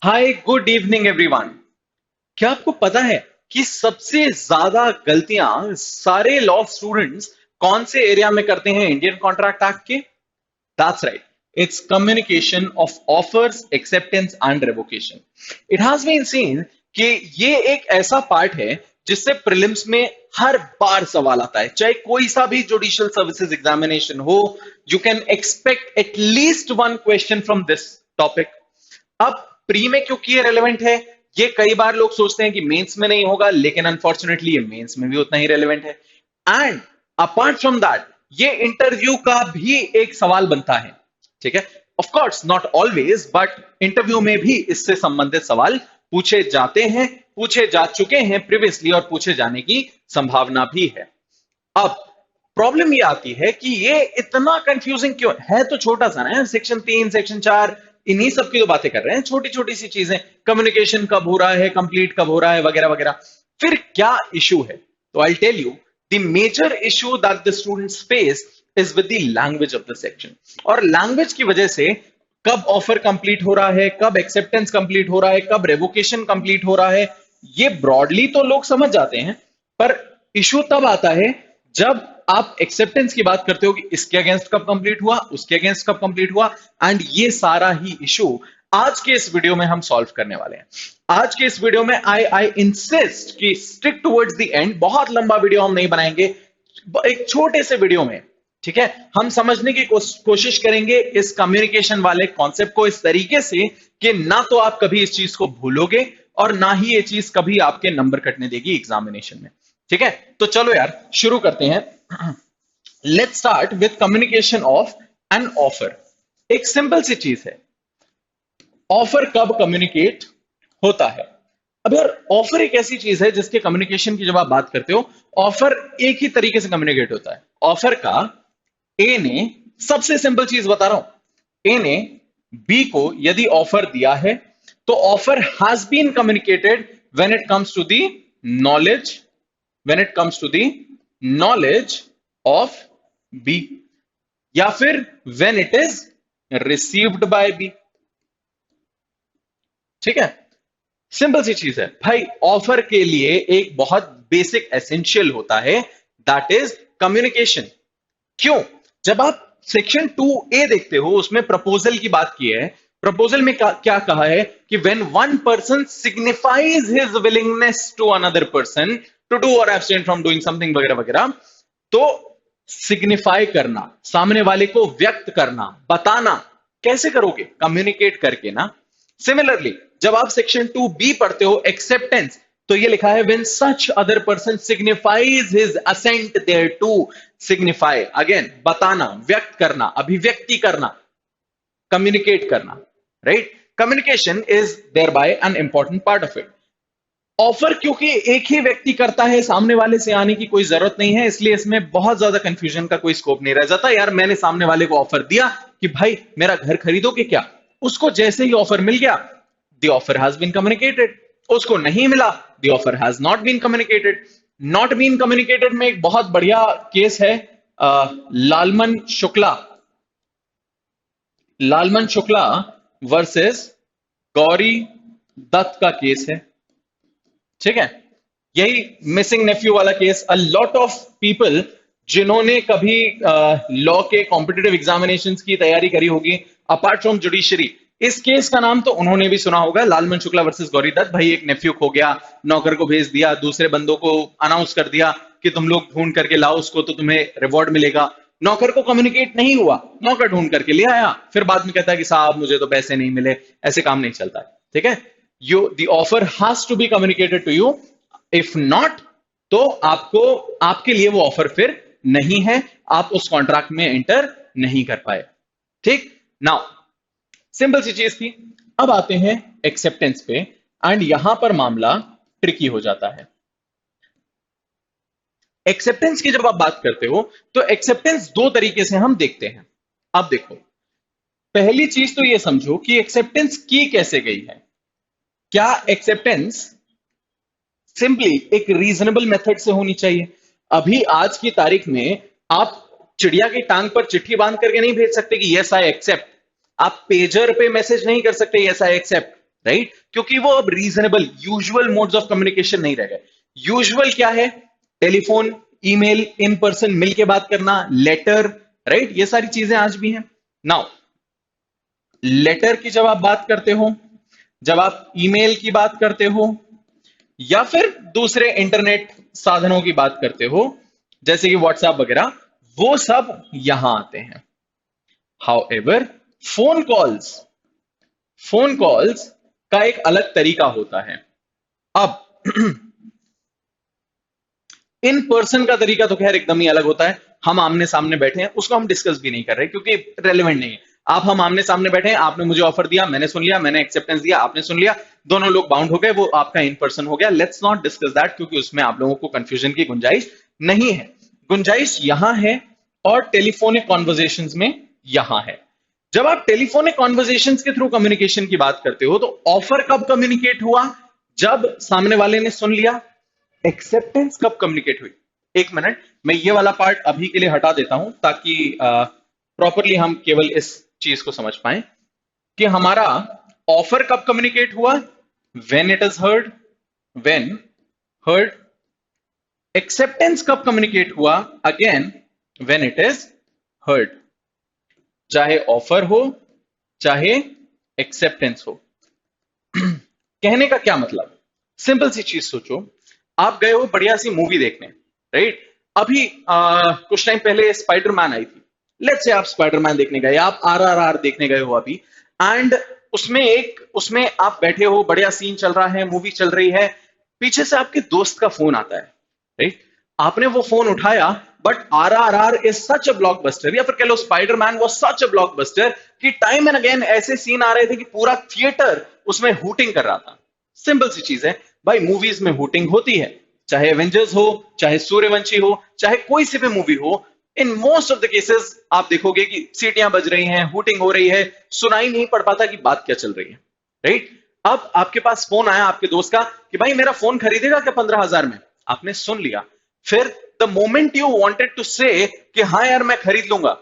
Hi good evening everyone. क्या आपको पता है कि सबसे ज्यादा गलतियां सारे लॉ स्टूडेंट्स कौन से एरिया में करते हैं इंडियन कॉन्ट्रैक्ट एक्ट के? That's right, it's communication of offers, acceptance and revocation. It has been seen कि ये एक ऐसा पार्ट है जिससे प्रीलिम्स में हर बार सवाल आता है, चाहे कोई सा भी जुडिशियल सर्विसेज एग्जामिनेशन हो। You can expect at least one question from this topic. अब प्री में क्योंकि ये रेलेवेंट है, ये कई बार लोग सोचते हैं कि मेंस में नहीं होगा, लेकिन अनफॉर्चुनेटली ये मेंस में भी उतना ही रेलेवेंट है। एंड अपार्ट फ्रॉम दैट ये इंटरव्यू का भी एक सवाल बनता है। ठीक है, of course not always, but interview में भी इससे संबंधित सवाल पूछे जाते हैं, पूछे जा चुके हैं प्रीवियसली और पूछे जाने की संभावना भी है। अब प्रॉब्लम ये आती है कि ये इतना कंफ्यूजिंग क्यों है? तो छोटा सा ना, सेक्शन 3 सेक्शन 4 इन्हीं सब की तो बातें कर रहे हैं, छोटी छोटी सी चीजें, कम्युनिकेशन कब हो रहा है, कंप्लीट कब हो रहा है, वगैरह वगैरह। फिर क्या इशू है? तो I tell you, the major issue that the students face is with the language of the section. और लैंग्वेज की वजह से कब ऑफर कंप्लीट हो रहा है, कब एक्सेप्टेंस कंप्लीट हो रहा है, कब रेवोकेशन कंप्लीट हो रहा है, ये ब्रॉडली तो लोग समझ जाते हैं। पर इशू तब आता है जब आप एक्सेप्टेंस की बात करते हो कि इसके अगेंस्ट कब कंप्लीट हुआ, उसके अगेंस्ट कब कंप्लीट हुआ। एंड ये सारा ही इशू आज के इस वीडियो में हम सॉल्व करने वाले हैं। आज के इस वीडियो में आई इंसिस्ट कि स्टिक टुवर्ड्स द एंड। बहुत लंबा वीडियो हम नहीं बनाएंगे, एक छोटे से वीडियो में, ठीक है, हम समझने की कोशिश करेंगे इस कम्युनिकेशन वाले कॉन्सेप्ट को इस तरीके से कि ना तो आप कभी इस चीज को भूलोगे और ना ही ये चीज कभी आपके नंबर कटने देगी एग्जामिनेशन में। ठीक है, तो चलो यार शुरू करते हैं। Let's start with communication of an offer. एक सिंपल सी चीज है, ऑफर कब कम्युनिकेट होता है? अब यार ऑफर एक ऐसी चीज है जिसके कम्युनिकेशन की जब आप बात करते हो, ऑफर एक ही तरीके से कम्युनिकेट होता है। ऑफर का ए ने, सबसे सिंपल चीज बता रहा हूं, ए ने बी को यदि ऑफर दिया है तो offer has been communicated when it comes to the knowledge, when it comes to the knowledge of B, या फिर when it is received by B. ठीक है, सिंपल सी चीज है भाई। ऑफर के लिए एक बहुत बेसिक एसेंशियल होता है, दैट इज कम्युनिकेशन। क्यों? जब आप सेक्शन 2A देखते हो, उसमें प्रपोजल की बात की है। प्रपोजल में क्या कहा है कि when one person signifies his willingness to another person to do और एब्सटेन फ्रॉम डूइंग समथिंग वगैरह वगैरह, तो सिग्निफाई करना, सामने वाले को व्यक्त करना, बताना, कैसे करोगे? कम्युनिकेट करके ना। सिमिलरली जब आप सेक्शन 2B पढ़ते हो, एक्सेप्टेंस, तो ये लिखा है when such other person signifies his assent thereto. Signify again, बताना, व्यक्त करना, अभिव्यक्ति करना, कम्युनिकेट करना, right? Communication is there by an important part of it. Offer क्योंकि एक ही व्यक्ति करता है, सामने वाले से आने की कोई जरूरत नहीं है, इसलिए इसमें बहुत ज्यादा कंफ्यूजन का कोई स्कोप नहीं रह जाता। यार मैंने सामने वाले को ऑफर दिया कि भाई मेरा घर खरीदोगे क्या, उसको जैसे ही ऑफर मिल गया, the offer has been communicated. उसको नहीं मिला, the offer has not been communicated. Not been communicated में एक बहुत बढ़िया केस है, लालमन शुक्ला, लालमन शुक्ला वर्सेस गौरी दत्त का केस है। ठीक है, यही मिसिंग नेफ्यू वाला case. A lot of people जिन्होंने कभी लॉ के कॉम्पिटिटिव एग्जामिनेशंस की तैयारी करी होगी अपार्ट फ्रॉम जुडिशरी, इस केस का नाम तो उन्होंने भी सुना होगा, लालमन शुक्ला वर्सेस गौरी दत्त। भाई एक नेफ्यू खो गया, नौकर को भेज दिया, दूसरे बंदों को अनाउंस कर दिया कि तुम लोग ढूंढ करके लाओ उसको तो तुम्हें रिवॉर्ड मिलेगा। नौकर को कम्युनिकेट नहीं हुआ, नौकर ढूंढ करके ले आया, फिर बाद में कहता है कि साहब मुझे तो पैसे नहीं मिले। ऐसे काम नहीं चलता है। ठीक है, you the offer has to be communicated to you, if not तो आपको, आपके लिए वो ऑफर फिर नहीं है, आप उस कॉन्ट्रैक्ट में एंटर नहीं कर पाए। ठीक, नाउ सिंपल सी चीज थी। अब आते हैं एक्सेप्टेंस पे, एंड यहां पर मामला ट्रिकी हो जाता है। एक्सेप्टेंस की जब आप बात करते हो तो एक्सेप्टेंस दो तरीके से हम देखते हैं। अब देखो, पहली चीज तो ये समझो कि एक्सेप्टेंस की कैसे गई है। क्या एक्सेप्टेंस सिंपली एक रीजनेबल मेथड से होनी चाहिए? अभी आज की तारीख में आप चिड़िया की टांग पर चिट्ठी बांध करके नहीं भेज सकते कि यस आई एक्सेप्ट। आप पेजर पे मैसेज नहीं कर सकते यस आई एक्सेप्ट। राइट? क्योंकि वो अब reasonable usual modes of communication नहीं रह गए। यूजुअल क्या है? टेलीफोन, ईमेल, इन पर्सन मिलके बात करना, लेटर, राइट? ये सारी चीजें आज भी हैं। नाउ लेटर की जब आप बात करते हो, जब आप ईमेल की बात करते हो, या फिर दूसरे इंटरनेट साधनों की बात करते हो जैसे कि व्हाट्सएप वगैरह, वो सब यहां आते हैं। हाउएवर फोन कॉल्स का एक अलग तरीका होता है। अब इन पर्सन का तरीका तो खैर एकदम ही अलग होता है। हम आमने सामने बैठे हैं, उसको हम डिस्कस भी नहीं कर रहे क्योंकि रेलेवेंट नहीं है। आप हम आमने सामने बैठे हैं, आपने मुझे ऑफर दिया, मैंने सुन लिया, मैंने एक्सेप्टेंस दिया, आपने सुन लिया, दोनों लोग बाउंड हो गए, वो आपका इन पर्सन हो गया। लेट्स नॉट डिस्कस दैट क्योंकि उसमें आप लोगों को कंफ्यूजन की गुंजाइश नहीं है। गुंजाइश यहां है और टेलीफोनिक कॉन्वर्जेशंस में यहां है। जब आप टेलीफोनिक कॉन्वर्जेशंस के थ्रू कम्युनिकेशन की बात करते हो तो ऑफर कब कम्युनिकेट हुआ? जब सामने वाले ने सुन लिया। एक्सेप्टेंस कब कम्युनिकेट हुई? एक मिनट, मैं ये वाला पार्ट अभी के लिए हटा देता हूं ताकि प्रॉपरली हम केवल इस चीज को समझ पाए कि हमारा ऑफर कब कम्युनिकेट हुआ? When it is heard, when heard. Acceptance कब कम्युनिकेट हुआ? Again when it is heard. चाहे ऑफर हो चाहे एक्सेप्टेंस हो। कहने का क्या मतलब? सिंपल सी चीज सोचो, आप गए हो बढ़िया सी मूवी देखने, राइट? अभी कुछ टाइम पहले स्पाइडरमैन आई थी। लेट्स से आप स्पाइडरमैन देखने गए, आप आरआरआर देखने गए हो अभी, एंड उसमें आप बैठे हो, बढ़िया सीन चल रहा है, मूवी चल रही है, पीछे से आपके दोस्त का फोन आता है, राइट? आपने वो फोन उठाया, but RRR is such a blockbuster, या फिर कह लो Spiderman was such a blockbuster कि टाइम एंड अगेन ऐसे सीन आ रहे थे कि पूरा थिएटर उसमें हूटिंग कर रहा था। सिंपल सी चीज है भाई, मूवीज में हूटिंग होती है, चाहे एवेंजर्स हो, चाहे सूर्यवंशी हो, चाहे कोई सी भी मूवी हो। In most of the cases आप देखोगे कि सीटियां बज रही हैं, हूटिंग हो रही है, सुनाई नहीं पड़ पाता कि बात क्या चल रही है, राइट? अब आपके पास फोन आया आपके दोस्त का कि भाई मेरा फोन खरीदेगा क्या 15,000 में? आपने सुन लिया, फिर the moment you wanted to say कि हाँ यार मैं खरीद लूंगा,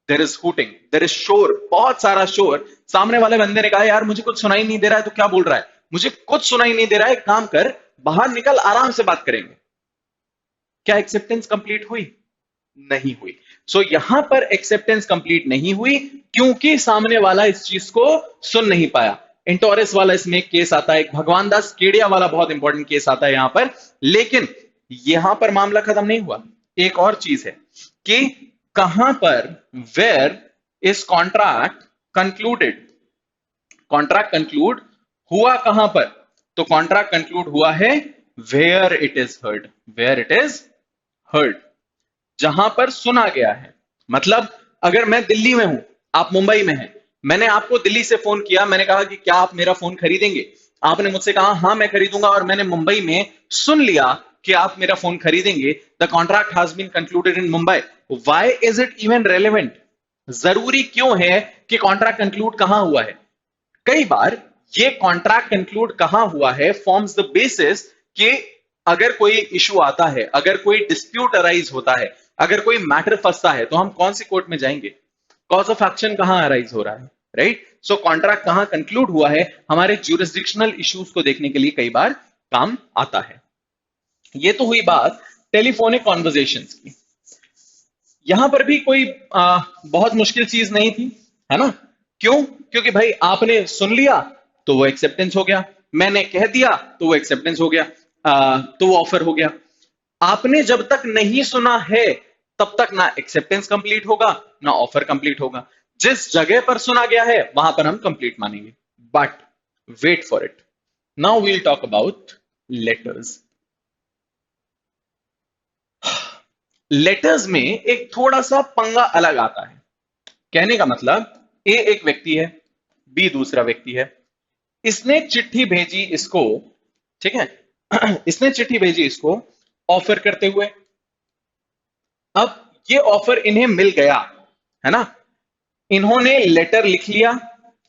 there is hooting, there is शोर, बहुत सारा शोर। सामने वाले बंदे ने कहा यार मुझे कुछ सुनाई नहीं दे रहा है, तो क्या बोल रहा है? मुझे कुछ सुनाई नहीं दे रहा है, काम कर, बाहर निकल, आराम से बात करेंगे। क्या एक्सेप्टेंस कंप्लीट हुई? नहीं हुई। सो यहां पर एक्सेप्टेंस कंप्लीट नहीं हुई क्योंकि सामने वाला इस चीज को सुन नहीं पाया। इंटोरस वाला इसमें एक केस आता है, एक भगवान दास केडिया वाला बहुत इंपॉर्टेंट केस आता है यहां पर। लेकिन यहां पर मामला खत्म नहीं हुआ। एक और चीज है कि कहां पर, where is contract concluded? Contract conclude हुआ कहां पर? तो कॉन्ट्रैक्ट कंक्लूड हुआ है where it is heard, where it is heard, जहां पर सुना गया है। मतलब अगर मैं दिल्ली में हूं, आप मुंबई में हैं, मैंने आपको दिल्ली से फोन किया, मैंने कहा कि क्या आप मेरा फोन खरीदेंगे? आपने मुझसे कहा हाँ मैं खरीदूंगा, और मैंने मुंबई में सुन लिया कि आप मेरा फोन खरीदेंगे। The contract has been concluded in Mumbai. Why is it even relevant? जरूरी क्यों है कि कॉन्ट्रैक्ट कंक्लूड कहां हुआ है? कई बार ये कॉन्ट्रैक्ट कंक्लूड कहां हुआ है फॉर्म्स द बेसिस कि अगर कोई इशू आता है, अगर कोई डिस्प्यूट अराइज होता है, अगर कोई मैटर फंसता है, तो हम कौन सी कोर्ट में जाएंगे? कॉज ऑफ एक्शन कहां अराइज हो रहा है, राइट? सो कॉन्ट्रैक्ट कहां कंक्लूड हुआ है हमारे ज्यूरिसडिक्शनल इश्यूज को देखने के लिए कई बार काम आता है। ये तो हुई बात टेलीफोनिक कॉन्वर्जेशंस की। यहां पर भी कोई बहुत मुश्किल चीज नहीं थी, है ना? क्यों? क्योंकि भाई आपने सुन लिया तो वो एक्सेप्टेंस हो गया, मैंने कह दिया तो वो एक्सेप्टेंस हो गया, तो वो ऑफर हो गया। आपने जब तक नहीं सुना है तब तक ना एक्सेप्टेंस कंप्लीट होगा ना ऑफर कंप्लीट होगा। जिस जगह पर सुना गया है वहां पर हम कंप्लीट मानेंगे। But wait for it, now we'll talk about letters. Letters में एक थोड़ा सा पंगा अलग आता है। कहने का मतलब, ए एक व्यक्ति है, बी दूसरा व्यक्ति है, इसने चिट्ठी भेजी इसको, ठीक है? इसने चिट्ठी भेजी इसको ऑफर करते हुए। अब ये ऑफर इन्हें मिल गया, है ना? इन्होंने लेटर लिख लिया,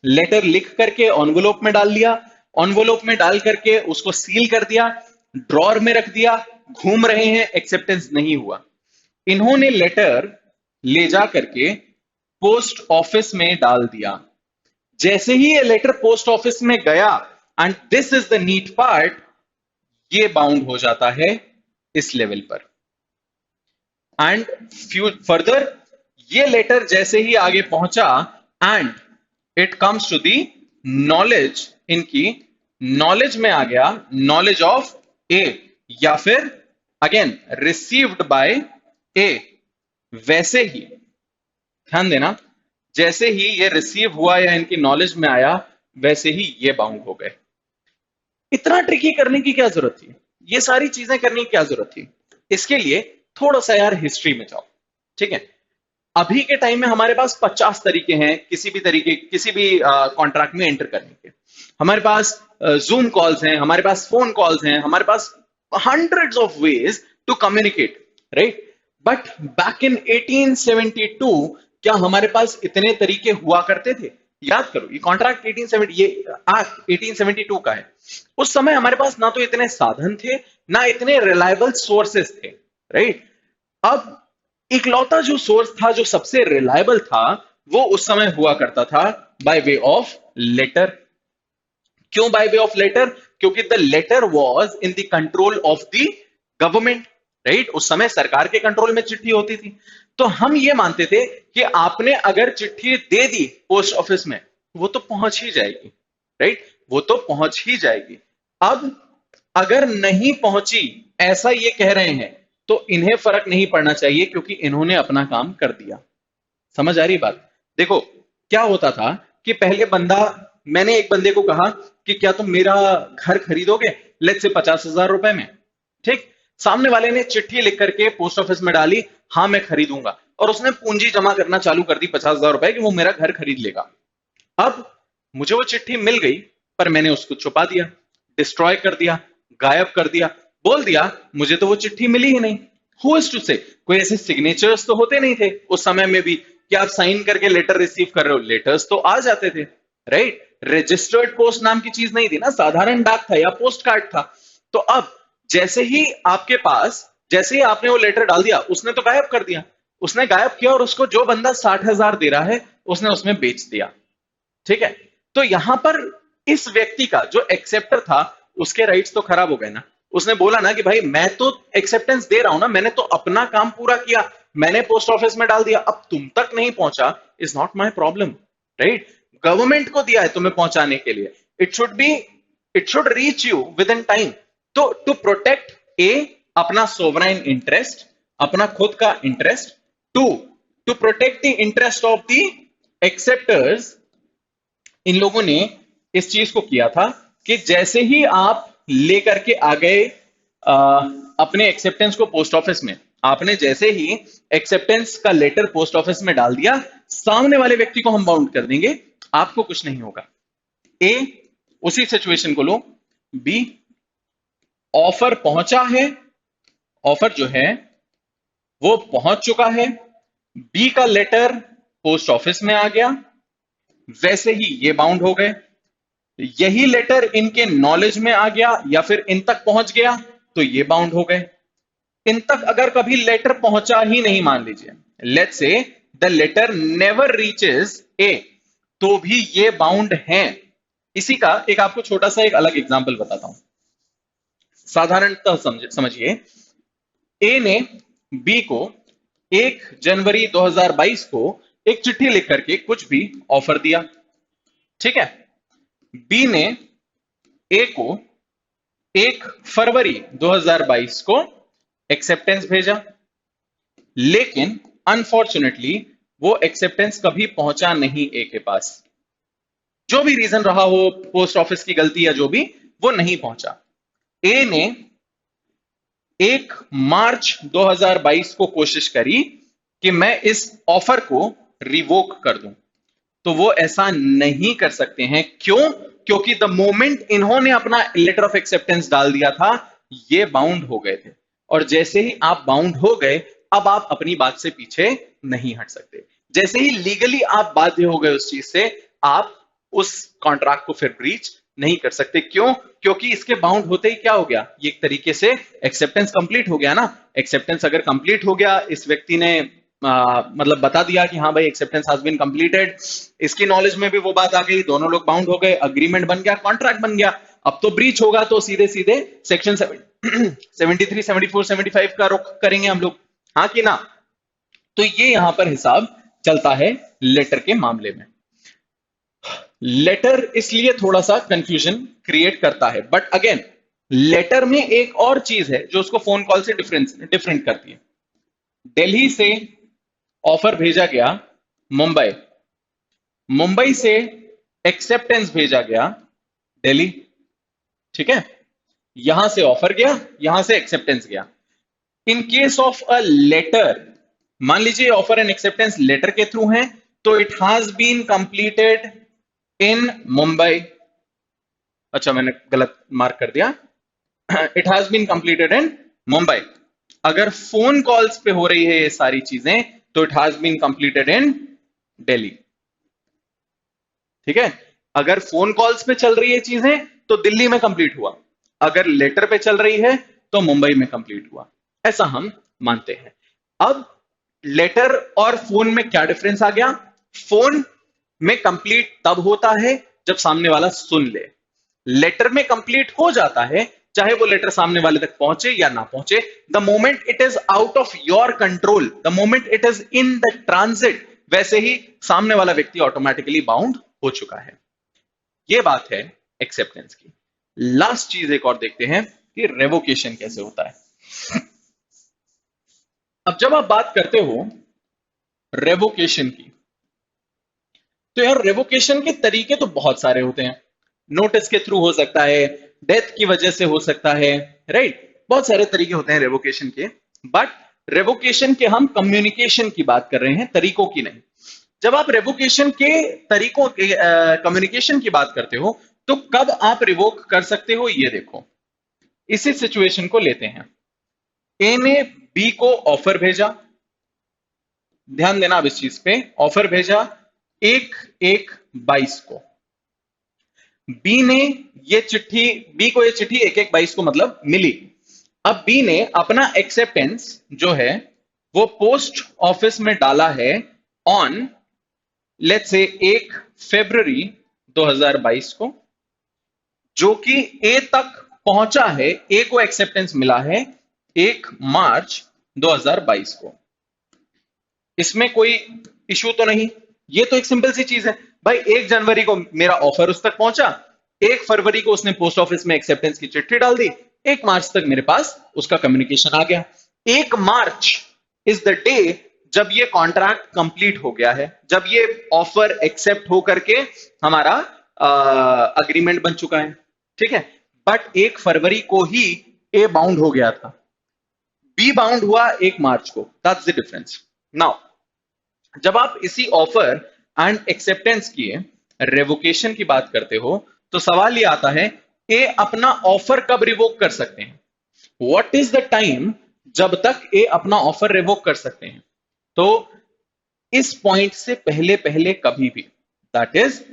लेटर लिख करके एनवलप में डाल लिया, एनवलप में डाल करके उसको सील कर दिया, ड्रॉर में रख दिया, घूम रहे हैं, एक्सेप्टेंस नहीं हुआ। इन्होंने लेटर ले जा करके पोस्ट ऑफिस में डाल दिया। जैसे ही ये लेटर पोस्ट ऑफिस में गया, and this is the neat part, ये बाउंड हो जाता है इस लेवल पर। एंड फर्दर ये लेटर जैसे ही आगे पहुंचा and it comes to the knowledge, इनकी नॉलेज में आ गया, नॉलेज ऑफ ए, या फिर अगेन रिसीव्ड बाय ए, वैसे ही ध्यान देना, जैसे ही ये रिसीव हुआ या इनकी नॉलेज में आया, वैसे ही ये बाउंड हो गए। इतना ट्रिकी करने की क्या जरूरत थी, ये सारी चीजें करने की क्या जरूरत थी? इसके लिए थोड़ा सा यार हिस्ट्री में जाओ, ठीक है। अभी के टाइम में हमारे पास 50 तरीके हैं किसी भी कॉन्ट्रैक्ट में एंटर करने के। हमारे पास जूम कॉल्स हैं, हमारे पास फोन कॉल्स हैं, हमारे पास hundreds of ways to communicate, right? But back in 1872 क्या हमारे पास इतने तरीके हुआ करते थे? याद करो, ये कॉन्ट्रैक्ट 1872 का है। उस समय हमारे पास ना तो इतने साधन थे, ना इतने रिलायबल सोर्सेस थे, राइट? अब इकलौता जो सोर्स था, जो सबसे रिलायबल था, वो उस समय हुआ करता था बाय वे ऑफ लेटर। क्यों बाय वे ऑफ लेटर? क्योंकि the letter was in the control of the government, right? उस समय सरकार के कंट्रोल में चिट्ठी होती थी। तो हम ये मानते थे कि आपने अगर चिट्ठी दे दी पोस्ट ऑफिस में, वो तो पहुंच ही जाएगी, राइट? वो तो पहुंच ही जाएगी। अब अगर नहीं पहुंची, ऐसा ये कह रहे हैं, तो इन्हें फर्क नहीं पड़ना चाहिए क्योंकि इन्होंने अपना काम कर दिया। समझ आ रही बात? देखो क्या होता था कि पहले मैंने एक बंदे को कहा कि क्या तुम मेरा घर खरीदोगे, लेट्स से 50,000 रुपए में, ठीक? सामने वाले ने चिट्ठी लिख करके पोस्ट ऑफिस में डाली, हाँ मैं खरीदूंगा, और उसने पूंजी जमा करना चालू कर दी 50,000 रुपए कि वो मेरा घर खरीद लेगा। अब मुझे वो चिट्ठी मिल गई, पर मैंने उसको छुपा दिया, डिस्ट्रॉय कर दिया, गायब कर दिया, बोल दिया मुझे तो वो चिट्ठी मिली ही नहीं। हु इज टू से? कोई ऐसे सिग्नेचर्स तो होते नहीं थे उस समय में भी कि आप साइन करके लेटर रिसीव कर रहे हो। लेटर्स तो आ जाते थे, राइट? रजिस्टर्ड पोस्ट नाम की चीज नहीं थी ना, साधारण डाक था या पोस्ट कार्ड था। तो अब जैसे ही आपने वो लेटर डाल दिया, उसने तो गायब कर दिया, उसने गायब किया, और उसको जो बंदा 60,000 दे रहा है, उसने उसमें बेच दिया, ठीक है? तो यहां पर इस व्यक्ति का जो एक्सेप्टर था, उसके राइट्स तो खराब हो गए ना। उसने बोला ना कि भाई मैं तो एक्सेप्टेंस दे रहा हूं ना, मैंने तो अपना काम पूरा किया, मैंने पोस्ट ऑफिस में डाल दिया, अब तुम तक नहीं पहुंचा, is not my problem, right? Government को दिया है तुम्हें पहुंचाने के लिए, it should reach you within time. तो टू प्रोटेक्ट अपना सोवराइन इंटरेस्ट, अपना खुद का interest, to protect the interest of the acceptors, इन लोगों ने इस चीज को किया था कि जैसे ही आप लेकर के आ गए अपने एक्सेप्टेंस को पोस्ट ऑफिस में, आपने जैसे ही एक्सेप्टेंस का लेटर पोस्ट ऑफिस में डाल दिया, सामने वाले व्यक्ति को हम बाउंड कर देंगे, आपको कुछ नहीं होगा। ए, उसी सिचुएशन को लो, बी, ऑफर पहुंचा है, ऑफर जो है वो पहुंच चुका है, बी का लेटर पोस्ट ऑफिस में आ गया, वैसे ही ये बाउंड हो गए। यही लेटर इनके नॉलेज में आ गया या फिर इन तक पहुंच गया, तो ये बाउंड हो गए। इन तक अगर कभी लेटर पहुंचा ही नहीं, मान लीजिए let's say the letter never reaches A, तो भी ये बाउंड हैं। इसी का एक आपको छोटा सा एक अलग एग्जांपल बताता हूं, साधारणतः समझिए। ए ने बी को 1 जनवरी 2022 को एक चिट्ठी लिख करके कुछ भी ऑफर दिया, ठीक है? बी ने ए को 1 फरवरी 2022 को एक्सेप्टेंस भेजा, लेकिन अनफॉर्चुनेटली वो एक्सेप्टेंस कभी पहुंचा नहीं ए के पास। जो भी रीजन रहा हो, पोस्ट ऑफिस की गलती या जो भी, वो नहीं पहुंचा। ए ने 1 मार्च 2022 को कोशिश करी कि मैं इस ऑफर को रिवोक कर दूं, तो वो ऐसा नहीं कर सकते हैं। क्यों? क्योंकि द मोमेंट इन्होंने अपना लेटर ऑफ एक्सेप्टेंस डाल दिया था, ये बाउंड हो गए थे, और जैसे ही आप बाउंड हो गए, अब आप अपनी बात से पीछे नहीं हट सकते। जैसे ही लीगली आप बाध्य हो गए उस चीज से, आप उस कॉन्ट्रैक्ट को फिर ब्रीच नहीं कर सकते। क्यों? क्योंकि इसके बाउंड होते ही क्या हो गया, ये एक तरीके से एक्सेप्टेंस कंप्लीट हो गया ना। एक्सेप्टेंस अगर कंप्लीट हो गया, इस व्यक्ति ने मतलब बता दिया कि हाँ भाई एक्सेप्टेंस हैज बीन कंप्लीटेड, इसकी नॉलेज में भी वो बात आ गई, दोनों लोग बाउंड हो गए, अग्रीमेंट बन गया, कॉन्ट्रैक्ट बन गया। अब तो ब्रीच होगा तो सीधे सीधे सेक्शन 73, 74, 75 का रुख करेंगे हम लोग, हाँ कि ना। तो ये यहां पर हिसाब चलता है लेटर के मामले में। लेटर इसलिए थोड़ा सा कंफ्यूजन क्रिएट करता है, बट अगेन लेटर में एक और चीज है जो उसको फोन कॉल से डिफरेंट करती है। दिल्ली से ऑफर भेजा गया मुंबई, मुंबई से एक्सेप्टेंस भेजा गया दिल्ली, ठीक है। यहां से ऑफर गया, यहां से एक्सेप्टेंस गया। In case of a letter, मान लीजिए ऑफर एंड एक्सेप्टेंस लेटर के थ्रू है, तो it has been completed in Mumbai. अच्छा मैंने गलत मार्क कर दिया, it has been completed in Mumbai. अगर फोन कॉल्स पे हो रही है ये सारी चीजें, तो it has been completed in Delhi, ठीक है। अगर फोन कॉल्स पे चल रही है चीजें तो दिल्ली में कंप्लीट हुआ, अगर लेटर पे चल रही है तो मुंबई में कंप्लीट हुआ, ऐसा हम मानते हैं। अब लेटर और फोन में क्या डिफरेंस आ गया? फोन में कंप्लीट तब होता है जब सामने वाला सुन ले, लेटर में कंप्लीट हो जाता है चाहे वो लेटर सामने वाले तक पहुंचे या ना पहुंचे। The moment it is out of your control, the moment it is in the transit, वैसे ही सामने वाला व्यक्ति ऑटोमेटिकली बाउंड हो चुका है। ये बात है एक्सेप्टेंस की। लास्ट चीज एक और देखते हैं कि रेवोकेशन कैसे होता है। अब जब आप बात करते हो रेवोकेशन की, तो यार रेवोकेशन के तरीके तो बहुत सारे होते हैं। नोटिस के थ्रू हो सकता है, डेथ की वजह से हो सकता है, राइट। बहुत सारे तरीके होते हैं रेवोकेशन के, बट रेवोकेशन के हम कम्युनिकेशन की बात कर रहे हैं, तरीकों की नहीं। जब आप रेवोकेशन के तरीकों के कम्युनिकेशन की बात करते हो, तो कब आप रिवोक कर सकते हो ये देखो। इसी सिचुएशन को लेते हैं, ए ने बी को ऑफर भेजा, ध्यान देना अब इस चीज पे, ऑफर भेजा 1/1/22 को। बी ने ये चिट्ठी, बी को ये चिट्ठी 1/1/22 को मतलब मिली। अब बी ने अपना एक्सेप्टेंस जो है वो पोस्ट ऑफिस में डाला है ऑन लेट्स से 1 फरवरी 2022 को, जो कि ए तक पहुंचा है, ए को एक्सेप्टेंस मिला है 1 मार्च 2022 को। इसमें कोई इशू तो नहीं, ये तो एक सिंपल सी चीज है भाई। 1 जनवरी को मेरा ऑफर उस तक पहुंचा, 1 फरवरी को उसने पोस्ट ऑफिस में एक्सेप्टेंस की चिट्ठी डाल दी, 1 मार्च तक मेरे पास उसका कम्युनिकेशन आ गया। 1 मार्च इज द डे जब ये कॉन्ट्रैक्ट कंप्लीट हो गया है, जब ये ऑफर एक्सेप्ट हो करके हमारा अग्रीमेंट बन चुका है, ठीक है। बट 1 फरवरी को ही ए बाउंड हो गया था, बी बाउंड हुआ 1 मार्च को, दैट्स द डिफरेंस। नाउ जब आप इसी ऑफर एंड एक्सेप्टेंस की रेवोकेशन की बात करते हो, तो सवाल ये आता है ए अपना ऑफर कब रिवोक कर सकते हैं? व्हाट इज द टाइम जब तक ए अपना ऑफर रिवोक कर सकते हैं? तो इस पॉइंट से पहले पहले कभी भी, दैट इज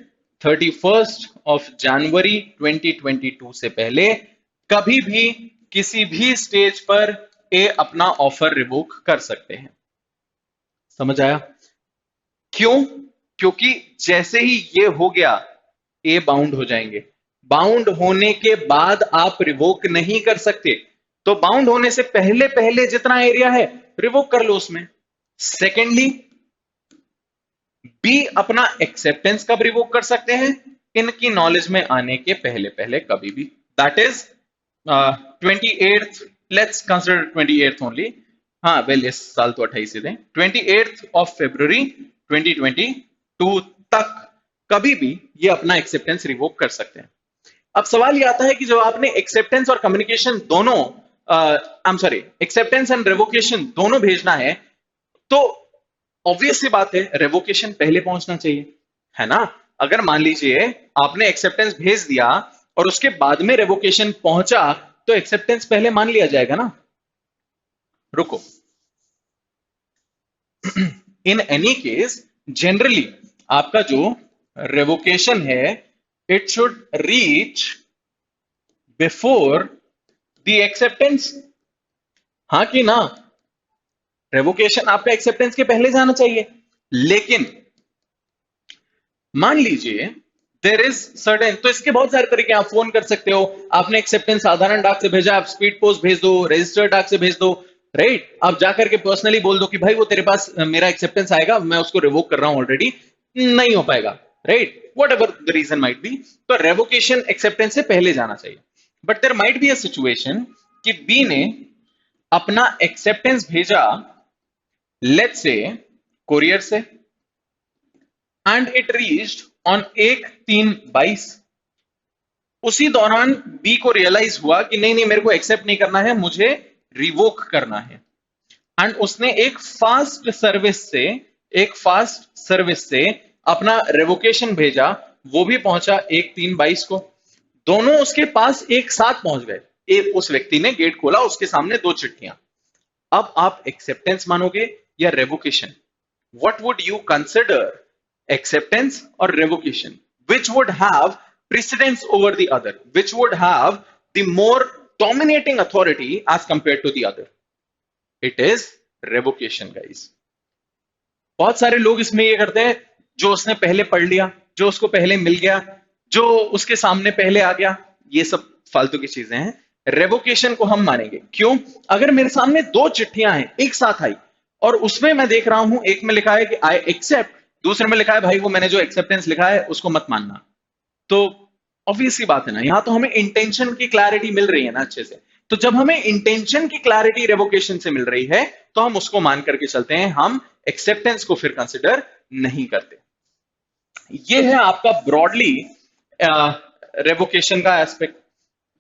31 जनवरी 2022 से पहले कभी भी किसी भी स्टेज पर ए अपना ऑफर रिवोक कर सकते हैं। समझ आया? क्यों? क्योंकि जैसे ही ये हो गया ए बाउंड हो जाएंगे, बाउंड होने के बाद आप रिवोक नहीं कर सकते। तो बाउंड होने से पहले पहले जितना एरिया है रिवोक कर लो उसमें। सेकेंडली, बी अपना एक्सेप्टेंस कब रिवोक कर सकते हैं? इनकी नॉलेज में आने के पहले पहले कभी भी, that is 28th, let's consider 28th only. हाँ वेल इस साल तो 28 ही थे, 28 फरवरी 2022 तक कभी भी ये अपना एक्सेप्टेंस रिवोक कर सकते हैं। अब सवाल ये आता है कि जब आपने एक्सेप्टेंस और कम्युनिकेशन दोनों, I am sorry, acceptance and revocation दोनों भेजना है, तो ऑब्वियस सी बात है रेवोकेशन पहले पहुंचना चाहिए, है ना। अगर मान लीजिए आपने एक्सेप्टेंस भेज दिया और उसके बाद में रेवोकेशन पहुंचा, तो एक्सेप्टेंस पहले मान लिया जाएगा ना। रुको, इन एनी केस जनरली आपका जो रेवोकेशन है it should reach before the acceptance, हाँ कि ना। रेवोकेशन आपका एक्सेप्टेंस के पहले जाना चाहिए। लेकिन मान लीजिए देर इज सर्टेन, तो इसके बहुत सारे तरीके, आप फोन कर सकते हो, आपने एक्सेप्टेंस साधारण डाक से भेजा, आप स्पीड पोस्ट भेज दो, रजिस्टर्ड डाक से भेज दो, राइट। आप जाकर के पर्सनली बोल दो कि भाई वो तेरे पास मेरा एक्सेप्टेंस आएगा, मैं उसको रिवोक कर रहा हूं ऑलरेडी, नहीं हो पाएगा, right, whatever the reason might be. तो रेवोकेशन एक्सेप्टेंस से पहले जाना चाहिए। But there might be a situation कि बी ने अपना एक्सेप्टेंस भेजा लेट्स से कोरियर से, एंड इट रीच्ड ऑन 1/3/22। उसी दौरान बी को रियलाइज हुआ कि नहीं नहीं मेरे को एक्सेप्ट नहीं करना है, मुझे रिवोक करना है, एंड उसने एक फास्ट सर्विस से अपना रेवोकेशन भेजा, वो भी पहुंचा 1/3/22 को। दोनों उसके पास एक साथ पहुंच गए। एक उस व्यक्ति ने गेट खोला, उसके सामने 2 चिट्ठियां। अब आप एक्सेप्टेंस मानोगे या revocation? What would you consider, acceptance or revocation? Which would have precedence over the other? Which would have the more dominating authority as compared to the other? It is revocation, guys. बहुत सारे लोग इसमें ये करते हैं, जो उसने पहले पढ़ लिया, जो उसको पहले मिल गया, जो उसके सामने पहले आ गया, ये सब फालतू की चीजें हैं। रेवोकेशन को हम मानेंगे। क्यों? अगर मेरे सामने 2 चिट्ठियां हैं एक साथ आई और उसमें मैं देख रहा हूं, एक में लिखा है कि आई एक्सेप्ट, दूसरे में लिखा है भाई वो मैंने जो एक्सेप्टेंस लिखा है उसको मत मानना, तो ऑब्वियस सी बात है ना, यहां तो हमें इंटेंशन की क्लैरिटी मिल रही है ना अच्छे से। तो जब हमें इंटेंशन की क्लैरिटी रेवोकेशन से मिल रही है तो हम उसको मान करके चलते हैं, हम एक्सेप्टेंस को फिर कंसिडर नहीं करते। ये है आपका ब्रॉडली रेवोकेशन का एस्पेक्ट।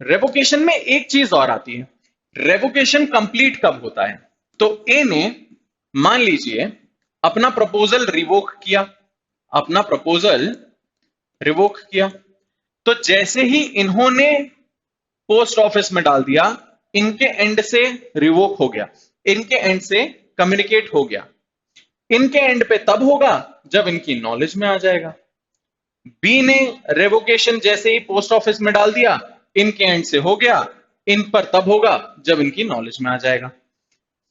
रेवोकेशन में एक चीज और आती है, रेवोकेशन कंप्लीट कब होता है? तो ए ने मान लीजिए अपना प्रपोजल रिवोक किया, तो जैसे ही इन्होंने पोस्ट ऑफिस में डाल दिया, इनके एंड से रिवोक हो गया, इनके एंड से कम्युनिकेट हो गया। इनके एंड पे तब होगा जब इनकी नॉलेज में आ जाएगा। बी ने रेवोकेशन जैसे ही पोस्ट ऑफिस में डाल दिया, इनके एंड से हो गया, इन पर तब होगा जब इनकी नॉलेज में आ जाएगा।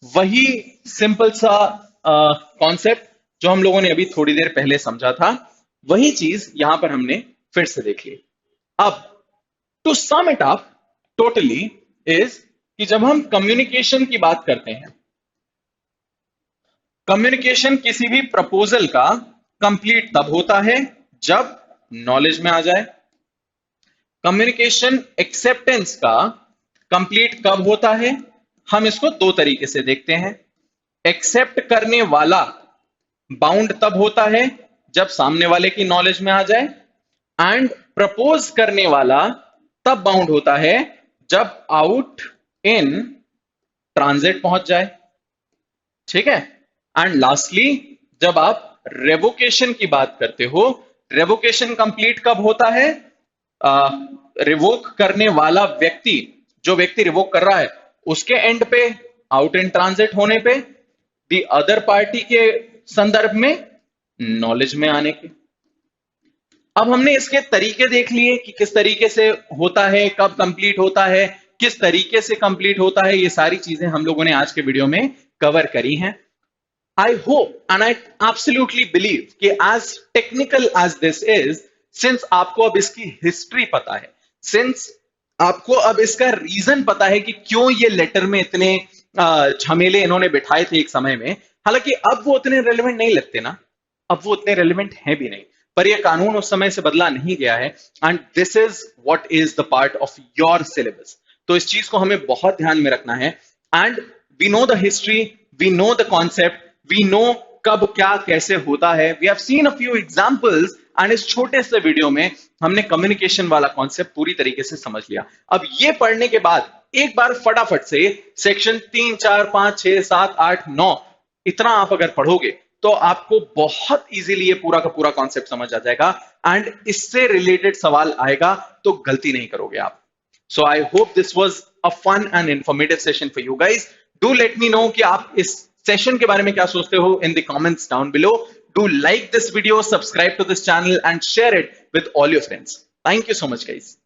वही सिंपल सा कॉन्सेप्ट जो हम लोगों ने अभी थोड़ी देर पहले समझा था, वही चीज यहां पर हमने फिर से देख ली। अब to sum it up totally is कि जब हम कम्युनिकेशन की बात करते हैं, कम्युनिकेशन किसी भी प्रपोजल का कंप्लीट तब होता है जब नॉलेज में आ जाए। कम्युनिकेशन एक्सेप्टेंस का कंप्लीट कब होता है? हम इसको 2 तरीके से देखते हैं। एक्सेप्ट करने वाला बाउंड तब होता है जब सामने वाले की नॉलेज में आ जाए, एंड प्रपोज करने वाला तब बाउंड होता है जब आउट इन ट्रांजिट पहुंच जाए, ठीक है। एंड लास्टली जब आप रेवोकेशन की बात करते हो, रेवोकेशन कंप्लीट कब होता है? रिवोक करने वाला व्यक्ति, जो व्यक्ति रिवोक कर रहा है, उसके एंड पे आउट इन ट्रांजिट होने पे, दी अदर पार्टी के संदर्भ में नॉलेज में आने के। अब हमने इसके तरीके देख लिए कि किस तरीके से होता है, कब कंप्लीट होता है, किस तरीके से कंप्लीट होता है, ये सारी चीजें हम लोगों ने आज के वीडियो में कवर करी हैं। I hope and I absolutely believe कि as technical as this is, since आपको अब इसकी हिस्ट्री पता है, सिंस आपको अब इसका रीजन पता है कि क्यों ये लेटर में इतने झमेले इन्होंने बिठाए थे एक समय में, हालांकि अब वो उतने रेलेवेंट नहीं लगते ना, अब वो उतने रेलेवेंट हैं भी नहीं, पर ये कानून उस समय से बदला नहीं गया है, and this is what is the part of your syllabus. तो इस चीज को हमें बहुत ध्यान में रखना है, and we know the history, we know the concept, we know कब क्या कैसे होता है। We have seen a few examples, and इस छोटे से वीडियो में हमने कम्युनिकेशन वाला कॉन्सेप्ट पूरी तरीके से समझ लिया। अब ये पढ़ने के बाद एक बार फटाफट से सेक्शन 3, 4, 5, 6, 7, 8, 9 इतना आप अगर पढ़ोगे तो आपको बहुत इजीली ये पूरा का पूरा कॉन्सेप्ट समझ आ जाएगा, एंड इससे रिलेटेड सवाल आएगा तो गलती नहीं करोगे आप। So I hope this was a fun and informative session for you guys. Do let me know कि आप इस सेशन के बारे में क्या सोचते हो in the comments down below. Do like this video, subscribe to this channel and share it with all your friends. Thank you so much guys.